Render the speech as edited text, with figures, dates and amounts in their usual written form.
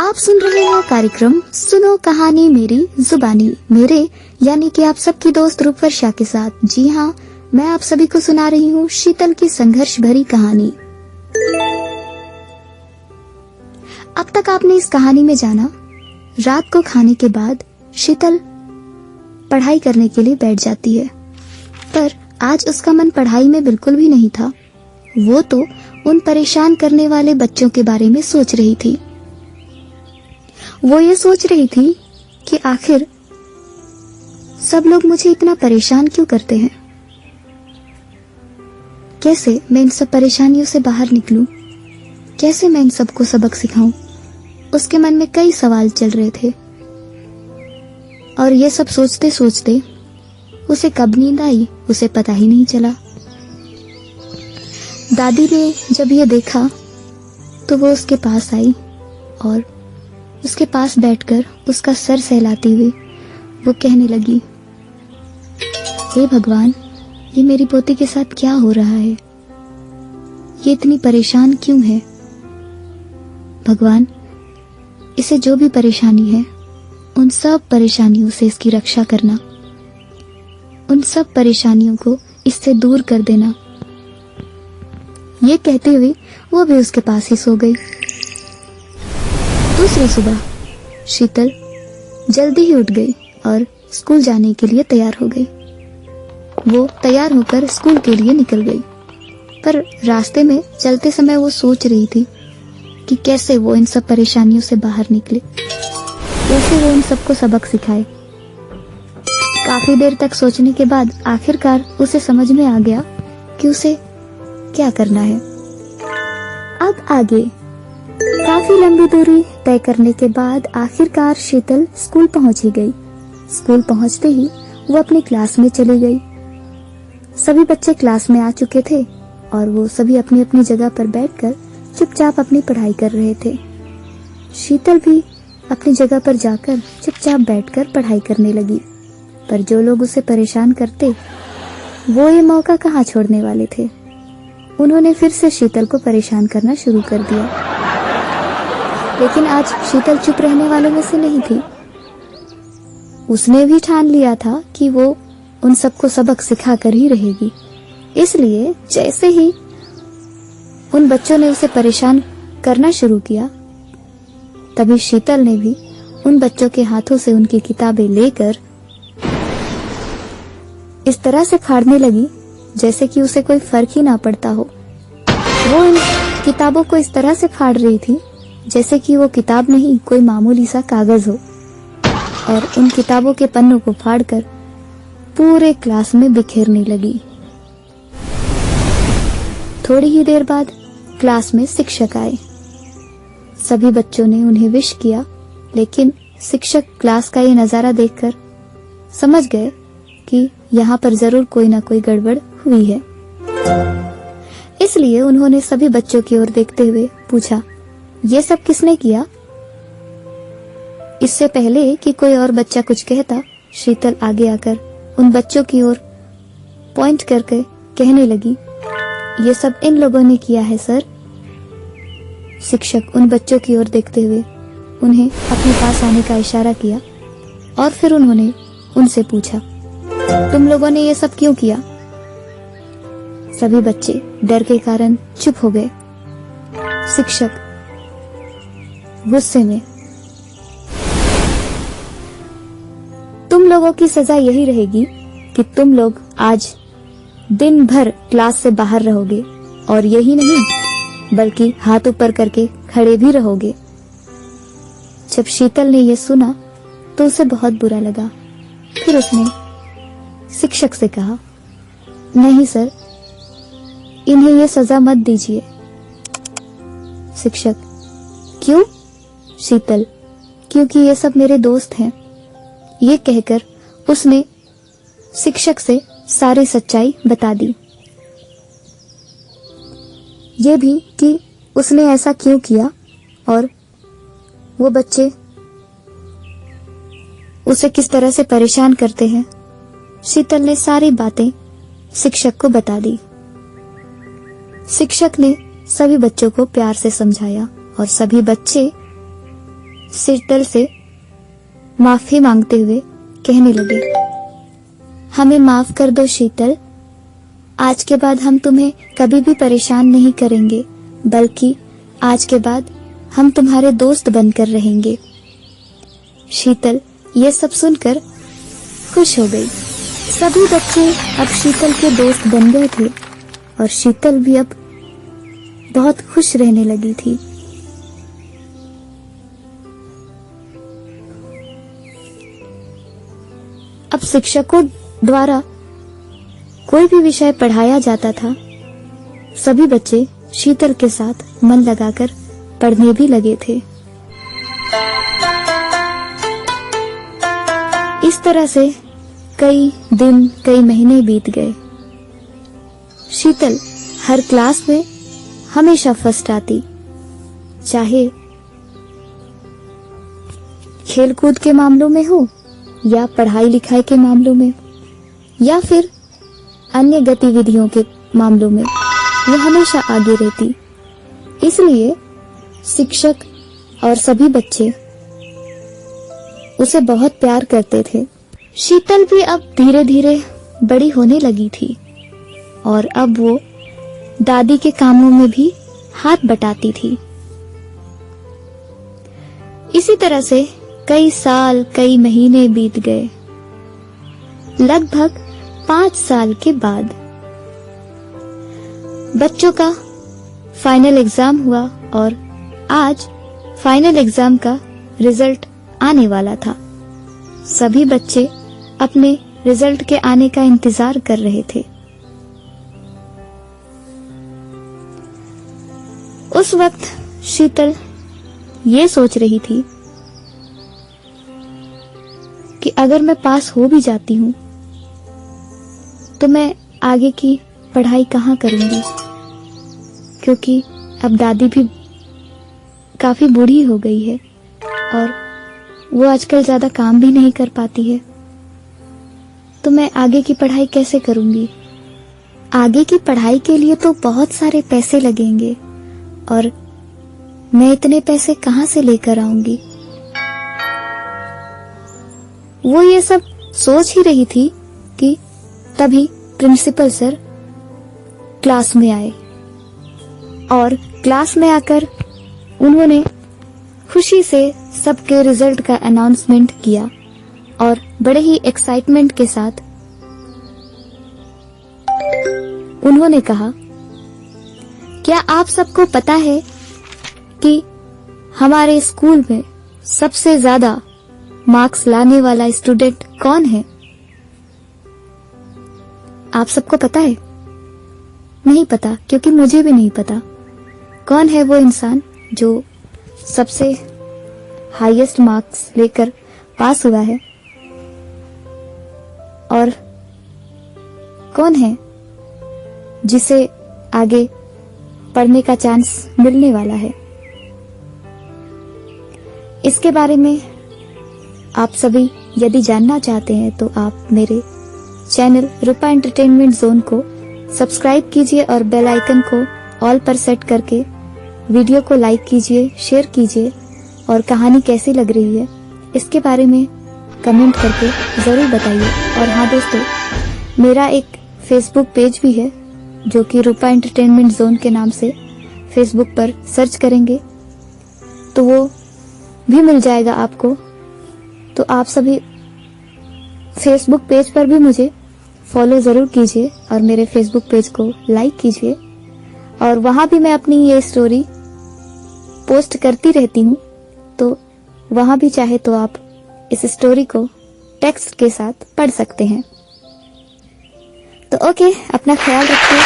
आप सुन रहे हो कार्यक्रम सुनो कहानी मेरी जुबानी, मेरे यानी कि आप सबकी दोस्त रूपवर्षा के साथ। जी हाँ, मैं आप सभी को सुना रही हूँ शीतल की संघर्ष भरी कहानी। अब तक आपने इस कहानी में जाना, रात को खाने के बाद शीतल पढ़ाई करने के लिए बैठ जाती है, पर आज उसका मन पढ़ाई में बिल्कुल भी नहीं था। वो तो उन परेशान करने वाले बच्चों के बारे में सोच रही थी। वो ये सोच रही थी कि आखिर सब लोग मुझे इतना परेशान क्यों करते हैं, कैसे मैं इन सब परेशानियों से बाहर निकलूं, कैसे मैं इन सबको सबक सिखाऊं। उसके मन में कई सवाल चल रहे थे और ये सब सोचते सोचते उसे कब नींद आई उसे पता ही नहीं चला। दादी ने जब ये देखा तो वो उसके पास आई और उसके पास बैठकर उसका सर सहलाती हुई वो कहने लगी, हे भगवान, ये मेरी पोती के साथ क्या हो रहा है, ये इतनी परेशान क्यों है। भगवान, इसे जो भी परेशानी है उन सब परेशानियों से इसकी रक्षा करना, उन सब परेशानियों को इससे दूर कर देना। ये कहते हुए वो भी उसके पास ही सो गई। दूसरी सुबह शीतल जल्दी ही उठ गई और स्कूल जाने के लिए तैयार हो गई। वो तैयार होकर स्कूल के लिए निकल गई, पर रास्ते में चलते समय वो सोच रही थी कि कैसे वो इन सब परेशानियों से बाहर निकले, कैसे वो इन सबको सबक सिखाए। काफी देर तक सोचने के बाद आखिरकार उसे समझ में आ गया कि उसे क्या करना है। अब आगे काफी लंबी दूरी तय करने के बाद आखिरकार शीतल स्कूल पहुंच ही गई। स्कूल पहुंचते ही वो अपनी क्लास में चली गई। सभी बच्चे क्लास में आ चुके थे और वो सभी अपनी अपनी जगह पर बैठकर चुपचाप अपनी पढ़ाई कर रहे थे। शीतल भी अपनी जगह पर जाकर चुपचाप बैठकर पढ़ाई करने लगी, पर जो लोग उसे परेशान करते वो ये मौका कहाँ छोड़ने वाले थे। उन्होंने फिर से शीतल को परेशान करना शुरू कर दिया, लेकिन आज शीतल चुप रहने वालों में से नहीं थी। उसने भी ठान लिया था कि वो उन सबको सबक सिखा कर ही रहेगी। इसलिए जैसे ही उन बच्चों ने उसे परेशान करना शुरू किया, तभी शीतल ने भी उन बच्चों के हाथों से उनकी किताबें लेकर इस तरह से फाड़ने लगी जैसे कि उसे कोई फर्क ही ना पड़ता हो। वो इन किताबों को इस तरह से फाड़ रही थी जैसे कि वो किताब नहीं कोई मामूली सा कागज हो, और उन किताबों के पन्नों को फाड़कर पूरे क्लास में बिखेरने लगी। थोड़ी ही देर बाद क्लास में शिक्षक आए। सभी बच्चों ने उन्हें विश किया, लेकिन शिक्षक क्लास का ये नजारा देखकर समझ गए कि यहाँ पर जरूर कोई ना कोई गड़बड़ हुई है। इसलिए उन्होंने सभी बच्चों की ओर देखते हुए पूछा, ये सब किसने किया। इससे पहले कि कोई और बच्चा कुछ कहता, शीतल आगे आकर उन बच्चों की ओर पॉइंट करके कहने लगी, ये सब इन लोगों ने किया है सर। शिक्षक उन बच्चों की ओर देखते हुए उन्हें अपने पास आने का इशारा किया और फिर उन्होंने उनसे पूछा, तुम लोगों ने ये सब क्यों किया। सभी बच्चे डर के कारण चुप हो गए। शिक्षक गुस्से में, तुम लोगों की सजा यही रहेगी कि तुम लोग आज दिन भर क्लास से बाहर रहोगे, और यही नहीं बल्कि हाथ ऊपर करके खड़े भी रहोगे। जब शीतल ने यह सुना तो उसे बहुत बुरा लगा। फिर उसने शिक्षक से कहा, नहीं सर, इन्हें ये सजा मत दीजिए। शिक्षक, क्यों। शीतल, क्योंकि ये सब मेरे दोस्त हैं। ये कहकर उसने शिक्षक से सारी सच्चाई बता दी, ये भी कि उसने ऐसा क्यों किया और वो बच्चे उसे किस तरह से परेशान करते हैं। शीतल ने सारी बातें शिक्षक को बता दी। शिक्षक ने सभी बच्चों को प्यार से समझाया और सभी बच्चे शीतल से माफी मांगते हुए कहने लगे, हमें माफ कर दो शीतल, आज के बाद हम तुम्हें कभी भी परेशान नहीं करेंगे, बल्कि आज के बाद हम तुम्हारे दोस्त बनकर रहेंगे। शीतल ये सब सुनकर खुश हो गई। सभी बच्चे अब शीतल के दोस्त बन गए थे और शीतल भी अब बहुत खुश रहने लगी थी। अब शिक्षकों द्वारा कोई भी विषय पढ़ाया जाता था, सभी बच्चे शीतल के साथ मन लगाकर पढ़ने भी लगे थे। इस तरह से कई दिन, कई महीने बीत गए। शीतल हर क्लास में हमेशा फर्स्ट आती, चाहे खेलकूद के मामलों में हो या पढ़ाई लिखाई के मामलों में या फिर अन्य गतिविधियों के मामलों में, वो हमेशा आगे रहती। इसलिए शिक्षक और सभी बच्चे उसे बहुत प्यार करते थे। शीतल भी अब धीरे धीरे बड़ी होने लगी थी और अब वो दादी के कामों में भी हाथ बटाती थी। इसी तरह से कई साल, कई महीने बीत गए। लगभग 5 साल के बाद बच्चों का फाइनल एग्जाम हुआ और आज फाइनल एग्जाम का रिजल्ट आने वाला था। सभी बच्चे अपने रिजल्ट के आने का इंतजार कर रहे थे। उस वक्त शीतल ये सोच रही थी कि अगर मैं पास हो भी जाती हूँ तो मैं आगे की पढ़ाई कहाँ करूंगी, क्योंकि अब दादी भी काफी बूढ़ी हो गई है और वो आजकल ज्यादा काम भी नहीं कर पाती है। तो मैं आगे की पढ़ाई कैसे करूंगी? आगे की पढ़ाई के लिए तो बहुत सारे पैसे लगेंगे और मैं इतने पैसे कहाँ से लेकर आऊंगी? वो ये सब सोच ही रही थी कि तभी प्रिंसिपल सर क्लास में आए और क्लास में आकर उन्होंने खुशी से सबके रिजल्ट का अनाउंसमेंट किया और बड़े ही एक्साइटमेंट के साथ उन्होंने कहा, क्या आप सबको पता है कि हमारे स्कूल में सबसे ज्यादा मार्क्स लाने वाला स्टूडेंट कौन है? आप सबको पता है? नहीं पता, क्योंकि मुझे भी नहीं पता कौन है वो इंसान जो सबसे हाईएस्ट मार्क्स लेकर पास हुआ है और कौन है जिसे आगे पढ़ने का चांस मिलने वाला है। इसके बारे में आप सभी यदि जानना चाहते हैं तो आप मेरे चैनल रूपा एंटरटेनमेंट जोन को सब्सक्राइब कीजिए और बेल आइकन को ऑल पर सेट करके वीडियो को लाइक कीजिए, शेयर कीजिए और कहानी कैसी लग रही है इसके बारे में कमेंट करके जरूर बताइए। और हाँ दोस्तों, मेरा एक फेसबुक पेज भी है जो कि रूपा एंटरटेनमेंट जोन के नाम से फेसबुक पर सर्च करेंगे तो वो भी मिल जाएगा आपको। तो आप सभी फेसबुक पेज पर भी मुझे फॉलो जरूर कीजिए और मेरे फेसबुक पेज को लाइक कीजिए और वहां भी मैं अपनी ये स्टोरी पोस्ट करती रहती हूँ, तो वहां भी चाहे तो आप इस स्टोरी को टेक्स्ट के साथ पढ़ सकते हैं। तो ओके, अपना ख्याल रखिए।